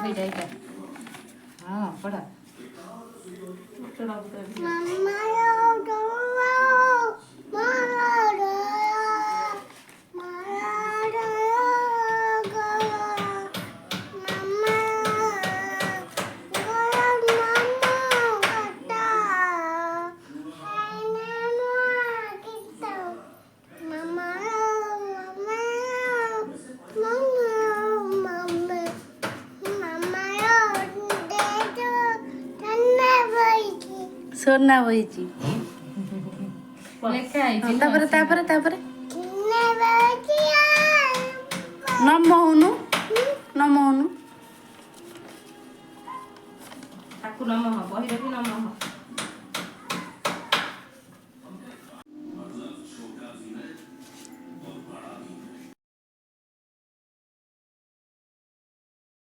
ଏଇଟା ହଁ ପଢ଼ା सोना बहिची तापर तापर तापर नम हनु नम हनु ତାକୁ ନମ ବହିରେ ବି ନମ